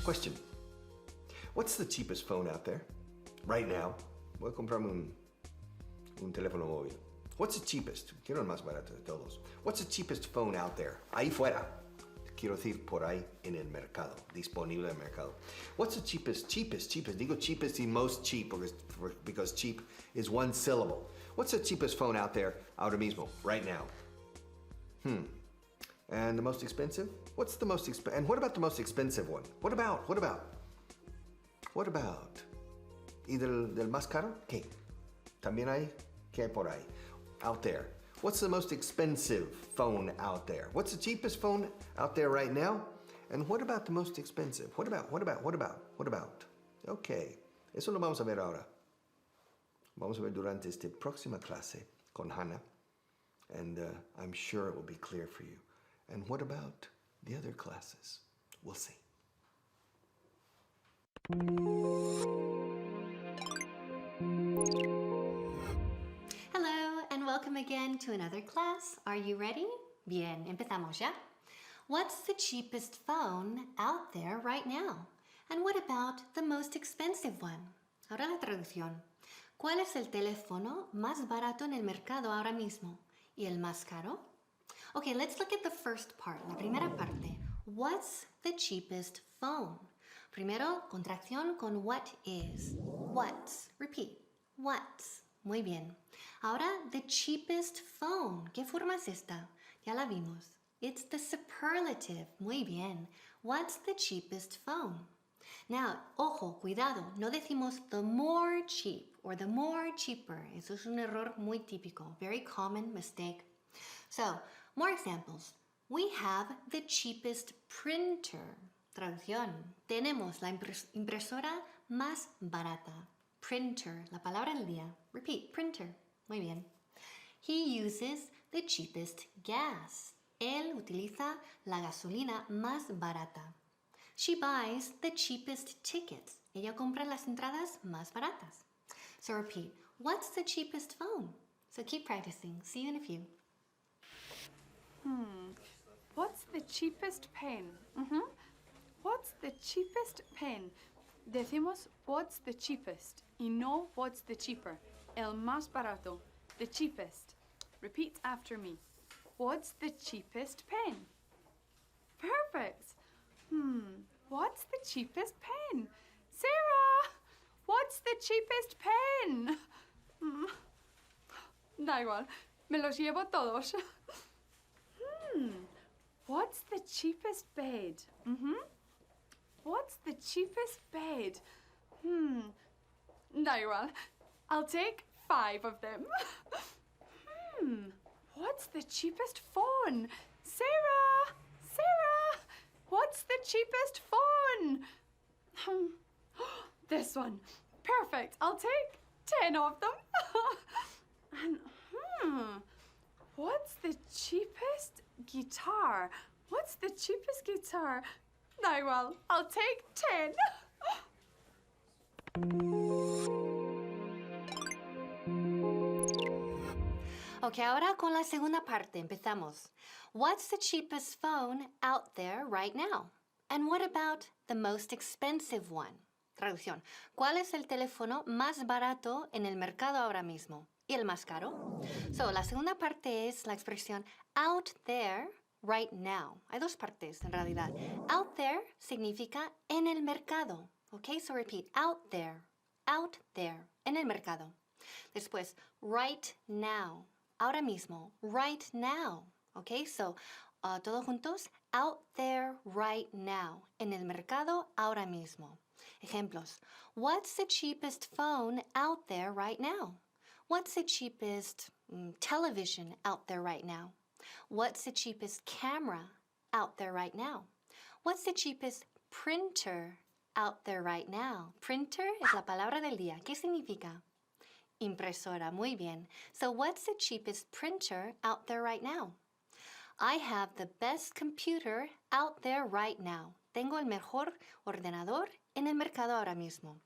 Question. What's the cheapest phone out there? Right now. Voy a comprarme un teléfono móvil. What's the cheapest? Quiero el más barato de todos. What's the cheapest phone out there? Ahí fuera. Quiero decir por ahí en el mercado, disponible en el mercado. What's the cheapest? Digo cheapest y most cheap because cheap is one syllable. What's the cheapest phone out there ahora mismo, right now? And the most expensive? What's the most expensive? And what about the most expensive one? What about? ¿Y del más caro? ¿Qué? También hay? ¿Qué hay por ahí? Out there. What's the most expensive phone out there? What's the cheapest phone out there right now? And what about the most expensive? What about? Okay, eso lo vamos a ver ahora. Vamos a ver durante esta próxima clase con Hannah. And I'm sure it will be clear for you. And what about the other classes? We'll see. Welcome again to another class. Are you ready? Bien, empezamos ya. What's the cheapest phone out there right now? And what about the most expensive one? Ahora la traducción. ¿Cuál es el teléfono más barato en el mercado ahora mismo? ¿Y el más caro? Okay, let's look at the first part, la primera parte. What's the cheapest phone? Primero, contracción con what is. What's. Repeat. What's. Muy bien. Ahora, the cheapest phone. ¿Qué forma es esta? Ya la vimos. It's the superlative. Muy bien. What's the cheapest phone? Now, ojo, cuidado. No decimos the more cheap or the more cheaper. Eso es un error muy típico. Very common mistake. So, more examples. We have the cheapest printer. Traducción. Tenemos la impresora más barata. Printer, la palabra del día. Repeat, printer. Muy bien. He uses the cheapest gas. Él utiliza la gasolina más barata. She buys the cheapest tickets. Ella compra las entradas más baratas. So repeat, what's the cheapest phone? So keep practicing. See you in a few. What's the cheapest pen? What's the cheapest pen? Decimos what's the cheapest y no what's the cheaper. El más barato. The cheapest. Repeat after me. What's the cheapest pen? Perfect. What's the cheapest pen? Sarah! What's the cheapest pen? Da igual. Me los llevo todos. What's the cheapest bed? What's the cheapest bed? Da igual. I'll take 5 of them. What's the cheapest phone? Sarah! What's the cheapest phone? This one. Perfect. I'll take 10 of them. And what's the cheapest guitar? What's the cheapest guitar? Da igual, I'll take 10. Ok, ahora con la segunda parte, empezamos. What's the cheapest phone out there right now? And what about the most expensive one? Traducción. ¿Cuál es el teléfono más barato en el mercado ahora mismo? ¿Y el más caro? So, la segunda parte es la expresión out there right now. Hay dos partes en realidad. Out there significa en el mercado. Ok, so repeat. Out there, en el mercado. Después, right now. Ahora mismo, right now. Ok, so, todos juntos, out there right now. En el mercado ahora mismo. Ejemplos. What's the cheapest phone out there right now? What's the cheapest television out there right now? What's the cheapest camera out there right now? What's the cheapest printer out there right now? Printer es la palabra del día. ¿Qué significa? Impresora, muy bien. So what's the cheapest printer out there right now? I have the best computer out there right now. Tengo el mejor ordenador en el mercado ahora mismo.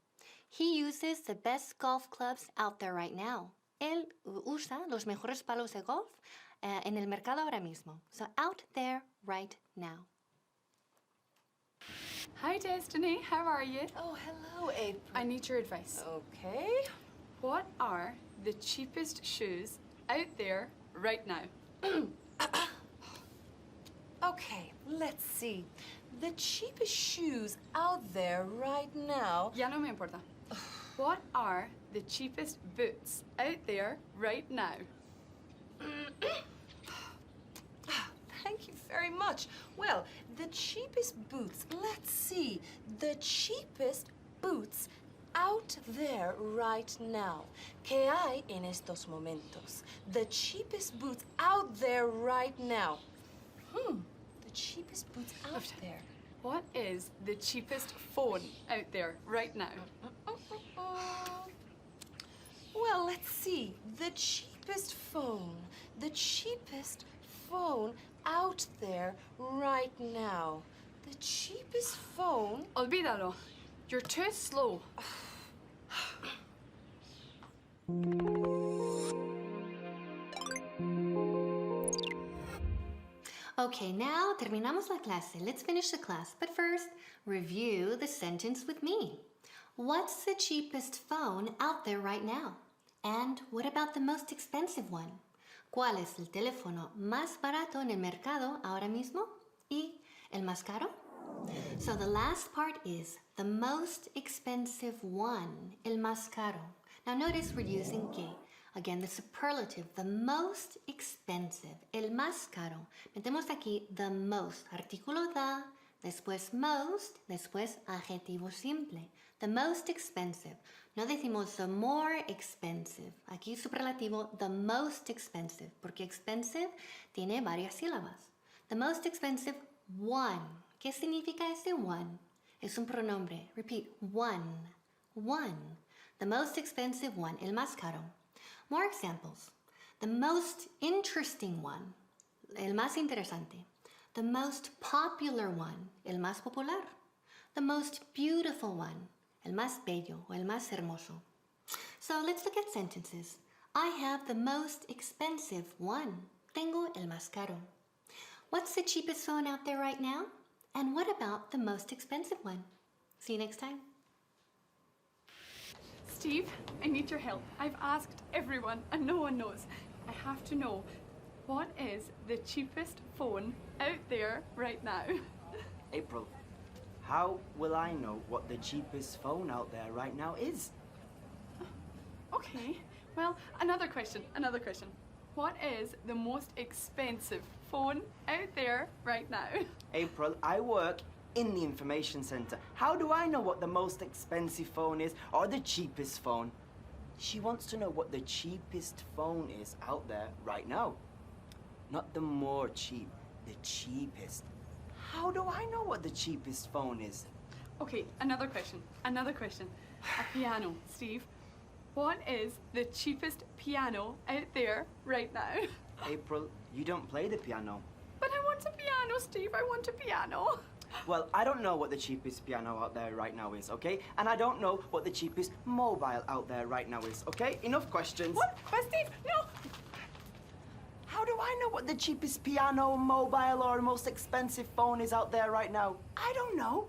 He uses the best golf clubs out there right now. Él usa los mejores palos de golf en el mercado ahora mismo. So out there right now. Hi, Destiny. How are you? Oh, hello, April. I need your advice. Okay. What are the cheapest shoes out there right now? Okay, let's see. The cheapest shoes out there right now. Ya no me importa. What are the cheapest boots out there right now? Thank you very much. Well, the cheapest boots, let's see. The cheapest boots out there right now. ¿Qué hay en estos momentos? The cheapest boots out there right now. The cheapest boots out there. What is the cheapest phone out there right now? Well, let's see. The cheapest phone. The cheapest phone out there right now. The cheapest phone. Olvídalo. You're too slow. Okay, now terminamos la clase. Let's finish the class. But first, review the sentence with me. What's the cheapest phone out there right now? And what about the most expensive one? ¿Cuál es el teléfono más barato en el mercado ahora mismo? ¿Y el más caro? So the last part is the most expensive one, el más caro. Now notice we're using que. Again, the superlative, the most expensive, el más caro. Metemos aquí the most, artículo da, después most, después adjetivo simple. The most expensive. No decimos the more expensive. Aquí superlativo, the most expensive, porque expensive tiene varias sílabas. The most expensive one. ¿Qué significa ese one? Es un pronombre. Repeat, one. One. The most expensive one, el más caro. More examples. The most interesting one, el más interesante. The most popular one, el más popular. The most beautiful one, el más bello o el más hermoso. So let's look at sentences. I have the most expensive one. Tengo el más caro. What's the cheapest phone out there right now? And what about the most expensive one? See you next time. Steve, I need your help. I've asked everyone and no one knows. I have to know, what is the cheapest phone out there right now? April, how will I know what the cheapest phone out there right now is? Okay, well, another question. What is the most expensive phone out there right now? April, I work in the information center. How do I know what the most expensive phone is or the cheapest phone? She wants to know what the cheapest phone is out there right now. Not the more cheap, the cheapest. How do I know what the cheapest phone is? Okay, another question. A piano, Steve. What is the cheapest piano out there right now? April, you don't play the piano. But I want a piano, Steve. I want a piano. Well, I don't know what the cheapest piano out there right now is, okay? And I don't know what the cheapest mobile out there right now is, okay? Enough questions. What? But Steve, no! How do I know what the cheapest piano, mobile, or most expensive phone is out there right now? I don't know.